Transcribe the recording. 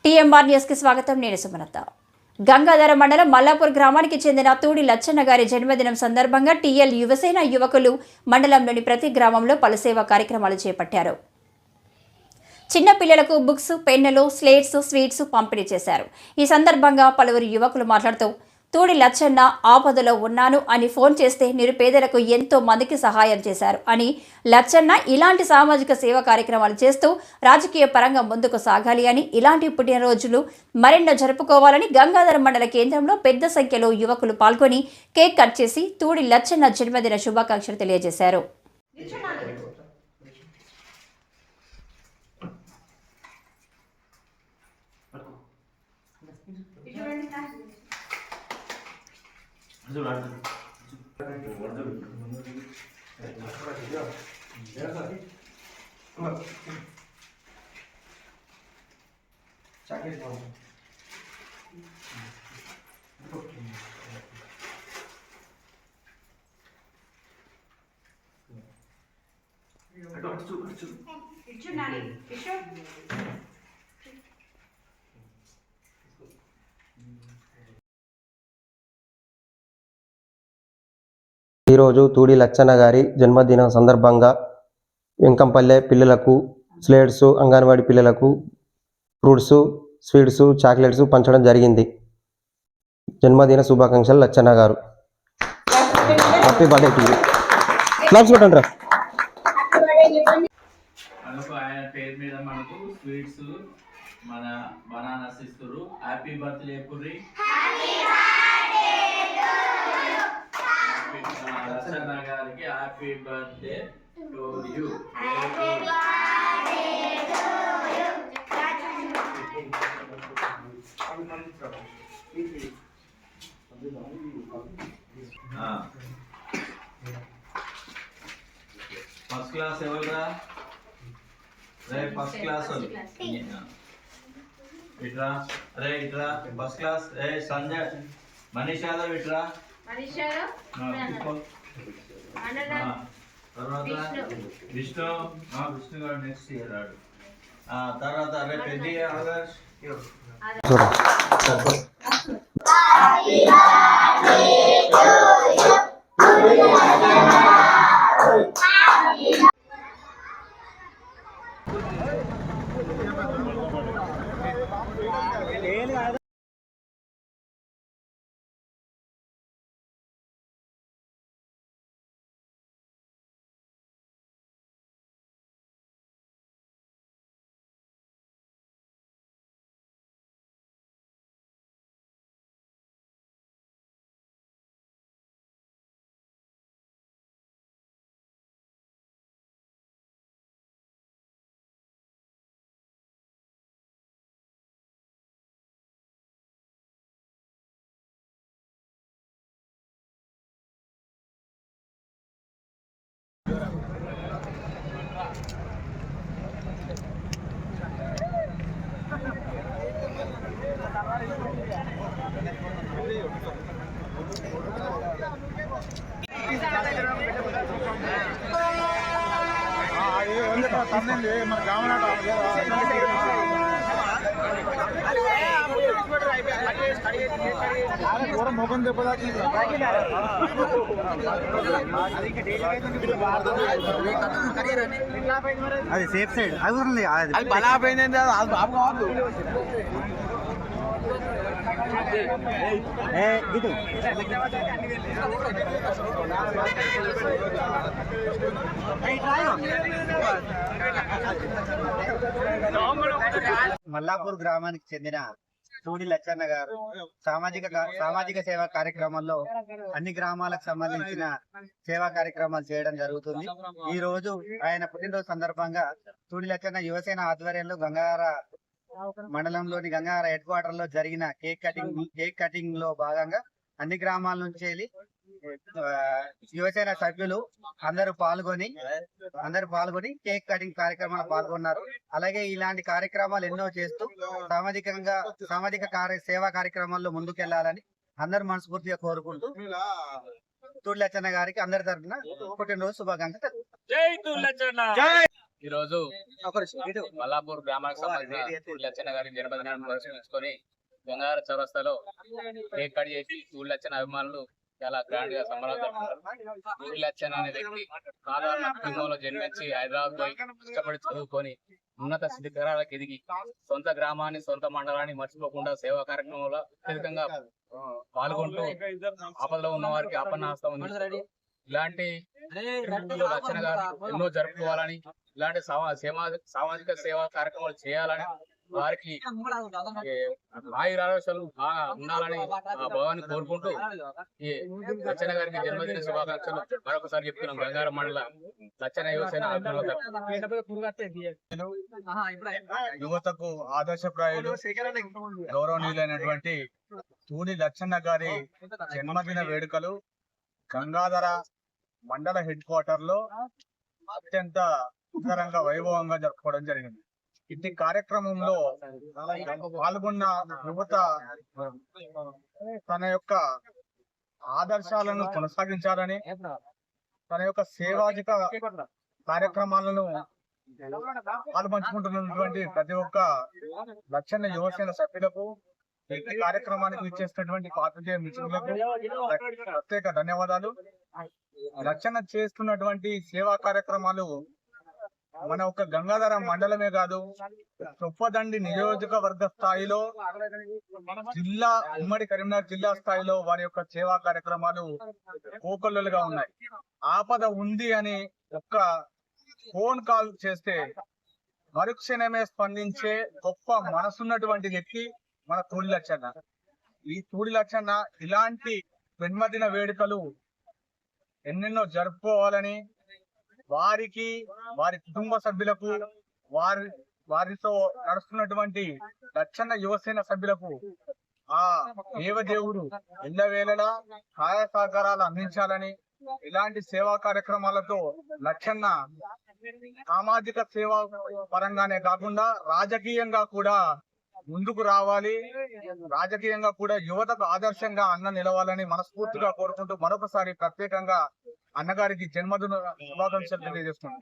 TMR news కి స్వాగతం. నేను సుమలత. గంగాధర మండలం మల్లాపూర్ గ్రామానికి చెందిన తూడి లచ్చన్న గారి జన్మదినం సందర్భంగా టీఎల్ యువసేన యువకులు మండలంలోని ప్రతి గ్రామంలో పలు సేవా కార్యక్రమాలు చేపట్టారు. చిన్న పిల్లలకు బుక్స్, పెన్నులు, స్లేట్స్, స్వీట్స్ పంపిణీ చేశారు. ఈ సందర్భంగా పలువురు యువకులు మాట్లాడుతూ తూడి లచ్చన్న ఆపదలో ఉన్నాను అని ఫోన్ చేస్తే నిరుపేదలకు ఎంతో మందికి సహాయం చేశారు అని, లచ్చన్న ఇలాంటి సామాజిక సేవా కార్యక్రమాలు చేస్తూ రాజకీయ పరంగా ముందుకు సాగాలి అని, ఇలాంటి పుట్టినరోజులు మరెన్నో జరుపుకోవాలని గంగాధర మండల కేంద్రంలో పెద్ద సంఖ్యలో యువకులు పాల్గొని కేక్ కట్ చేసి తూడి లచ్చన్న జన్మదిన శుభాకాంక్షలు తెలియజేశారు. ఈరోజు తూడి లచ్చన్న గారి జన్మదినం సందర్భంగా వెంకంపల్లె పిల్లలకు స్లేట్స్, అంగన్వాడీ పిల్లలకు ఫ్రూట్స్, స్వీట్స్, చాక్లెట్స్ పంచడం జరిగింది. జన్మదిన శుభాకాంక్షలు లచ్చన్న గారు. Happy birthday to you. Claps కొట్టండి రా. ఆయన పేరు మీద మనకు స్వీట్స్, మన బనానాస్ ఇస్తారు. Happy birthday Purri. లచ్చన్న గారికి happy birthday to you. First class ఎవరురా? రే ఫస్ట్ క్లాస్ ఇట్రా. రే ఇట్రా ఫస్ట్ క్లాస్. రే సంజయ్, మనీషాలో ఇట్రా. తర్వాత విష్ణు గారు నెక్స్ట్ ఇయర్ రాడు. తర్వాత రే పెద్ద ఆదర్శ్. మన గ్రామనాట మొఖం దెబ్బదాకి అది సేఫ్ సైడ్ అది బలాపోయింది. అది బాబు కావద్దు. మల్లాపూర్ గ్రామానికి చెందిన తూడి లచ్చన్న గారు సామాజిక సేవా కార్యక్రమాల్లో అన్ని గ్రామాలకు సంబంధించిన సేవా కార్యక్రమాలు చేయడం జరుగుతుంది. ఈ రోజు ఆయన పుట్టినరోజు సందర్భంగా తూడి లచ్చన్న యువసేన ఆధ్వర్యంలో గంగాధర మండలంలోని గంగాధర హెడ్ క్వార్టర్ లో జరిగిన కేక్ కటింగ్ లో భాగంగా అన్ని గ్రామాల నుంచి వెళ్ళి యువసేన సభ్యులు అందరూ పాల్గొని కేక్ కటింగ్ కార్యక్రమాలు పాల్గొన్నారు. అలాగే ఇలాంటి కార్యక్రమాలు ఎన్నో చేస్తూ సామాజిక సేవా కార్యక్రమాల్లో ముందుకెళ్లాలని అందరూ మనస్ఫూర్తిగా కోరుకుంటూ తూడి లచ్చన్న గారికి అందరి తరఫున పుట్టినరోజు శుభాకాంక్షలు. ఈరోజు మల్లాపూర్ గ్రామానికి సంబంధించిన లచ్చన్న గారి జన్మదినాన్ని పురస్కరించుకొని గంగాధర చౌరస్తాలో కేక్ కట్ చేసి లచ్చన్న అభిమానులు చాలా గ్రాండ్ గా సంబరాలు జరుపుకుంటారు. లచ్చన్న అనే వ్యక్తి సాధారణ కుటుంబంలో జన్మించి హైదరాబాద్ పోయి కష్టపడి చదువుకొని ఉన్నత శిఖరాలకు ఎదిగి సొంత గ్రామాన్ని సొంత మండలాన్ని మర్చిపోకుండా సేవా కార్యక్రమంలో అత్యధికంగా పాల్గొంటూ ఆపదలో ఉన్న వారికి ఆపన్నాస్తం అందిస్తారు. ఇలాంటి లచ్చన్న గారు ఎన్నో జరుపుకోవాలని, ఇలాంటి సామాజిక సేవా కార్యక్రమాలు చేయాలని, వారికి ఆయురారోగ్యాలు బాగా ఉండాలని ఆ భగవాన్ని కోరుకుంటూ ఈ లచ్చన్న గారికి జన్మదిన శుభాకాంక్షలు మరొకసారి చెప్తున్నాం. గంగారం మండల లచ్చన్న యువసేన యువతకు ఆదర్శప్రాయులు గౌరవనీయులైనటువంటి తూడి లచ్చన్న గారి జన్మదిన వేడుకలు గంగాధర మండల హెడ్ క్వార్టర్ లో అత్యంత ఉత్తరంగా వైభవంగా జరుపుకోవడం జరిగింది. ఇట్టి కార్యక్రమంలో పాల్గొన్న యువత తన యొక్క ఆదర్శాలను కొనసాగించాలని, తన యొక్క సేవాజిక కార్యక్రమాలను పాల్పంచుకుంటున్నటువంటి ప్రతి ఒక్క లచ్చన్న యువసేన సభ్యులకు, ఈ కార్యక్రమానికి ఇచ్చేసినటువంటి పాత్రికేయ మిత్రులకు ప్రత్యేక ధన్యవాదాలు. లచ్చన్న చేస్తున్నటువంటి సేవా కార్యక్రమాలు మన ఒక గంగాధర మండలమే కాదు, చొప్పదండి నియోజకవర్గ స్థాయిలో, జిల్లా ఉమ్మడి కరీంనగర్ జిల్లా స్థాయిలో వారి యొక్క సేవా కార్యక్రమాలు కోకొల్లలుగా ఉన్నాయి. ఆపద ఉంది అని ఒక్క ఫోన్ కాల్ చేస్తే మరుక్షణమే స్పందించే గొప్ప మనసున్నటువంటి వ్యక్తి మన తూడి లచ్చన్న. ఈ తూడి లచ్చన్న ఇలాంటి జన్మదిన వేడుకలు ఎన్నెన్నో జరుపుకోవాలని, వారికి, వారి కుటుంబ సభ్యులకు, వారితో నడుస్తున్నటువంటి లచ్చన్న యువసేన సభ్యులకు ఆ దేవదేవుడు ఎల్లవేళలా సహాయ సహకారాలు అందించాలని, ఇలాంటి సేవా కార్యక్రమాలతో లచ్చన్న సామాజిక సేవా పరంగానే కాకుండా రాజకీయంగా కూడా ముందుకు రావాలి, రాజకీయంగా కూడా యువతకు ఆదర్శంగా అన్న నిలవాలని మనస్ఫూర్తిగా కోరుకుంటూ మరొకసారి ప్రత్యేకంగా అన్నగారికి జన్మదిన శుభాకాంక్షలు తెలియజేస్తున్నాను.